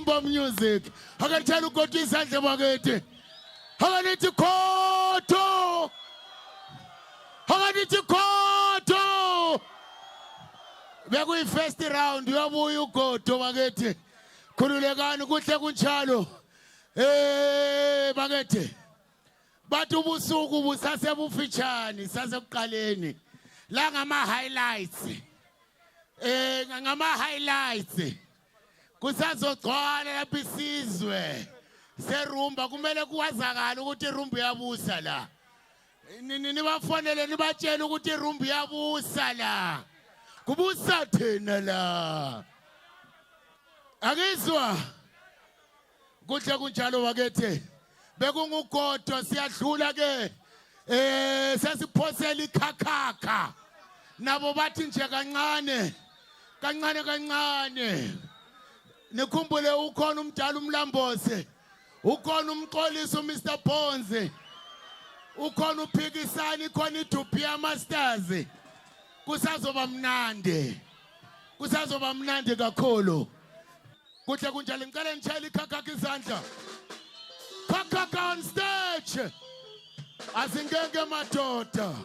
Rumba music. Akatshela ugodo izandla bakithi. Akanithi khoto. Akanithi khoto. Bekuyi first round uyabuya ugodo bakithi. Khululekani kuhle kunjalo. Bakithi. Bathi ubusuku busase bufitshane sasekuqaleni. La ngama highlights. Ngama highlights. Kusazogcwala lapha isizwe. Serumba kumele kuwazakala ukuthi irumba iyabusa la. Nibafonele nibatshela ukuthi irumba iyabusa la. Kubusa thina la. Akizwa. Kuhle kunjalo bakithi. Bekungugodo siyadlula ke. Sesiphosela ikhakhakha. Nabo bathi nje kancane. Kancane. Nikhumbule ukhona umdala umlambose. Ukhona umxolisi uMr Ponze. Ukhona uphikisani khona iDupia Masters. Kusazoba mnandi. Kusazoba mnandi kakhulu. Kuhle kunjalo ngicela ngitshela ikhakhakha izandla. Khakha on stage. Asingenge madoda.